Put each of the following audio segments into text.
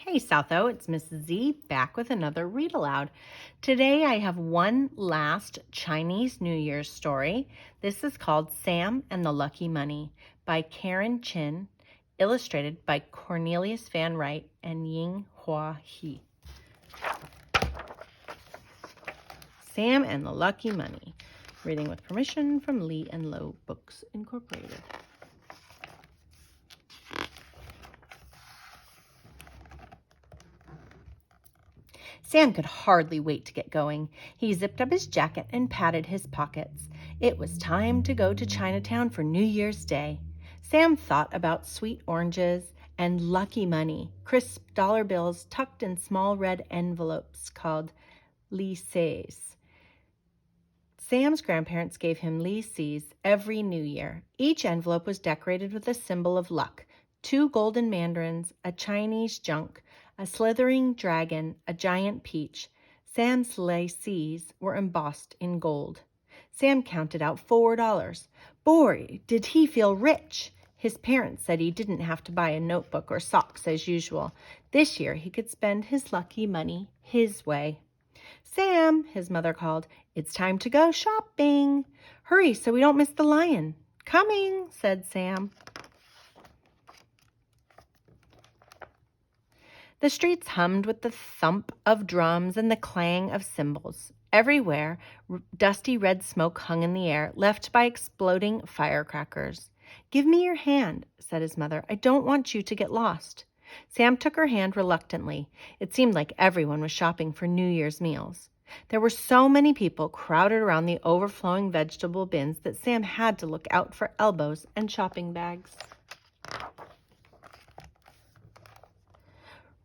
Hey Southo, it's Mrs. Z back with another read aloud. Today I have one last Chinese New Year's story. This is called Sam and the Lucky Money by Karen Chin, illustrated by Cornelius Van Wright and Ying Hua He. Sam and the Lucky Money, reading with permission from Lee and Low Books Incorporated. Sam could hardly wait to get going. He zipped up his jacket and patted his pockets. It was time to go to Chinatown for New Year's Day. Sam thought about sweet oranges and lucky money, crisp dollar bills tucked in small red envelopes called lycées. Sam's grandparents gave him lycées every New Year. Each envelope was decorated with a symbol of luck: 2 golden mandarins, a Chinese junk, a slithering dragon, a giant peach. Sam's lycées were embossed in gold. Sam counted out $4. Boy, did he feel rich! His parents said he didn't have to buy a notebook or socks as usual. This year he could spend his lucky money his way. Sam, his mother called, it's time to go shopping. Hurry so we don't miss the lion. Coming, said Sam. The streets hummed with the thump of drums and the clang of cymbals. Everywhere, dusty red smoke hung in the air, left by exploding firecrackers. Give me your hand, said his mother. I don't want you to get lost. Sam took her hand reluctantly. It seemed like everyone was shopping for New Year's meals. There were so many people crowded around the overflowing vegetable bins that Sam had to look out for elbows and shopping bags.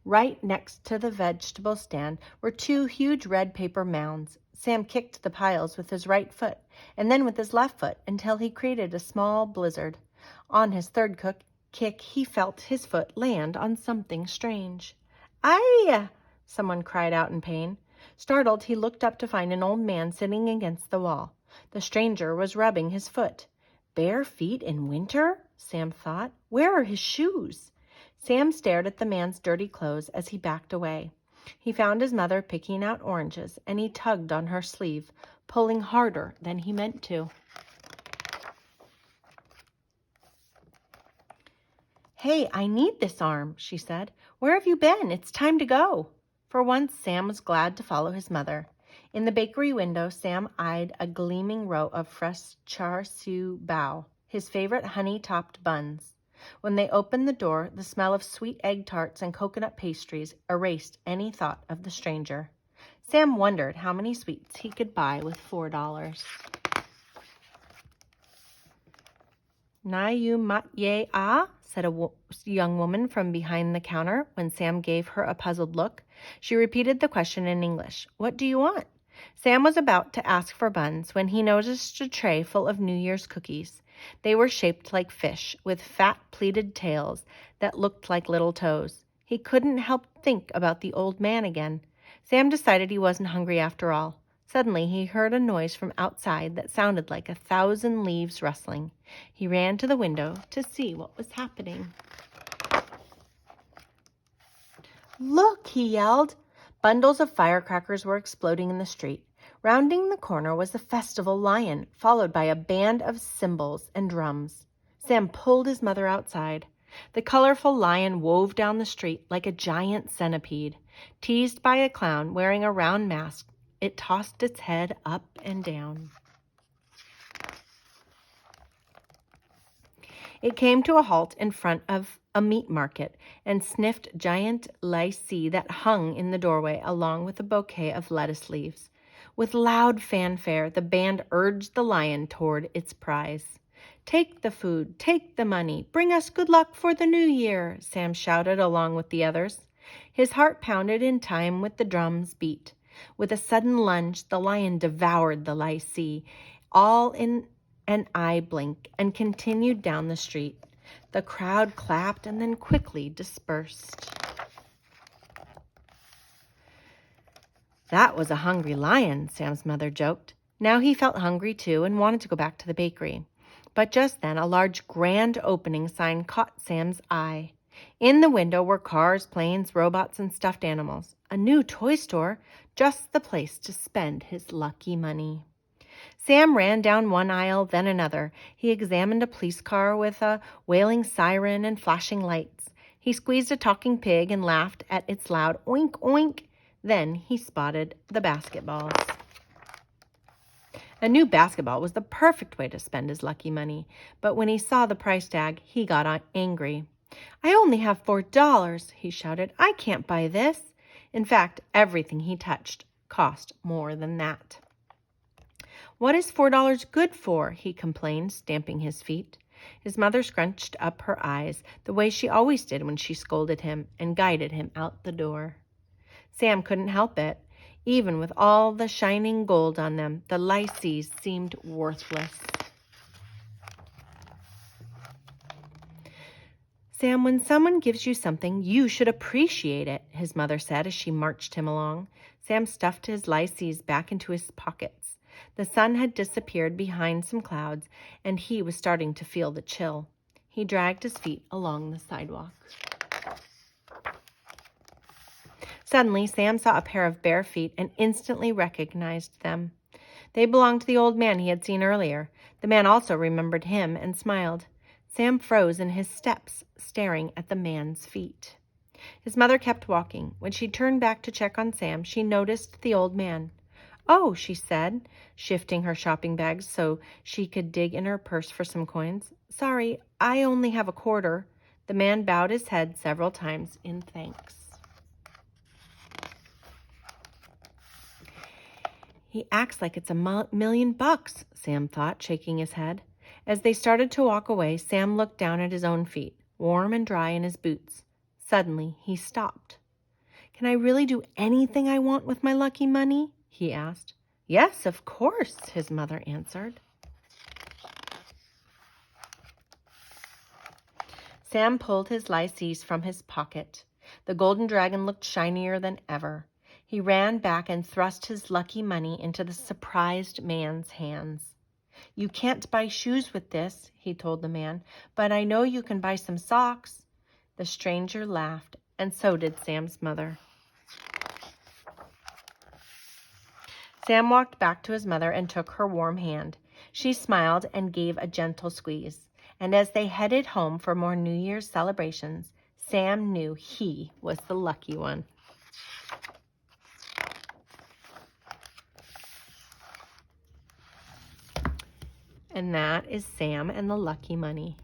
Right next to the vegetable stand were 2 huge red paper mounds. Sam kicked the piles with his right foot and then with his left foot until he created a small blizzard. On his third kick, he felt his foot land on something strange. "Ay!" someone cried out in pain. Startled, he looked up to find an old man sitting against the wall. The stranger was rubbing his foot. Bare feet in winter? Sam thought. Where are his shoes? Sam stared at the man's dirty clothes as he backed away. He found his mother picking out oranges, and he tugged on her sleeve, pulling harder than he meant to. "Hey, I need this arm," she said. "Where have you been? It's time to go." For once, Sam was glad to follow his mother. In the bakery window, Sam eyed a gleaming row of fresh char siu bao, his favorite honey-topped buns. When they opened the door, the smell of sweet egg tarts and coconut pastries erased any thought of the stranger. Sam wondered how many sweets he could buy with $4. "Na you mat ye ah?" said a young woman from behind the counter when Sam gave her a puzzled look. She repeated the question in English. "What do you want?" Sam was about to ask for buns when he noticed a tray full of New Year's cookies. They were shaped like fish, with fat pleated tails that looked like little toes. He couldn't help think about the old man again. Sam decided he wasn't hungry after all. Suddenly, he heard a noise from outside that sounded like 1,000 leaves rustling. He ran to the window to see what was happening. "Look!" he yelled. Bundles of firecrackers were exploding in the street. Rounding the corner was the festival lion, followed by a band of cymbals and drums. Sam pulled his mother outside. The colorful lion wove down the street like a giant centipede. Teased by a clown wearing a round mask, it tossed its head up and down. It came to a halt in front of a meat market and sniffed giant lychee that hung in the doorway along with a bouquet of lettuce leaves. With loud fanfare, the band urged the lion toward its prize. "Take the food, take the money, bring us good luck for the new year," Sam shouted along with the others. His heart pounded in time with the drum's beat. With a sudden lunge, the lion devoured the lychee, all in an eye blink, and continued down the street. The crowd clapped and then quickly dispersed. "That was a hungry lion," Sam's mother joked. Now he felt hungry too and wanted to go back to the bakery. But just then a large grand opening sign caught Sam's eye. In the window were cars, planes, robots, and stuffed animals. A new toy store, just the place to spend his lucky money. Sam ran down one aisle, then another. He examined a police car with a wailing siren and flashing lights. He squeezed a talking pig and laughed at its loud oink oink. Then he spotted the basketballs. A new basketball was the perfect way to spend his lucky money, but when he saw the price tag, he got angry. "I only have $4, he shouted. "I can't buy this." In fact, everything he touched cost more than that. "What is $4 good for?" he complained, stamping his feet. His mother scrunched up her eyes, the way she always did when she scolded him, and guided him out the door. Sam couldn't help it. Even with all the shining gold on them, the lycees seemed worthless. "Sam, when someone gives you something, you should appreciate it," his mother said as she marched him along. Sam stuffed his lycees back into his pockets. The sun had disappeared behind some clouds, and he was starting to feel the chill. He dragged his feet along the sidewalk. Suddenly, Sam saw a pair of bare feet and instantly recognized them. They belonged to the old man he had seen earlier. The man also remembered him and smiled. Sam froze in his steps, staring at the man's feet. His mother kept walking. When she turned back to check on Sam, she noticed the old man. "Oh," she said, shifting her shopping bags so she could dig in her purse for some coins. "Sorry, I only have a quarter." The man bowed his head several times in thanks. "He acts like it's $1,000,000, Sam thought, shaking his head. As they started to walk away, Sam looked down at his own feet, warm and dry in his boots. Suddenly, he stopped. "Can I really do anything I want with my lucky money?" he asked. "Yes, of course," his mother answered. Sam pulled his lycees from his pocket. The golden dragon looked shinier than ever. He ran back and thrust his lucky money into the surprised man's hands. "You can't buy shoes with this," he told the man, "but I know you can buy some socks." The stranger laughed, and so did Sam's mother. Sam walked back to his mother and took her warm hand. She smiled and gave a gentle squeeze. And as they headed home for more New Year's celebrations, Sam knew he was the lucky one. And that is Sam and the Lucky Money.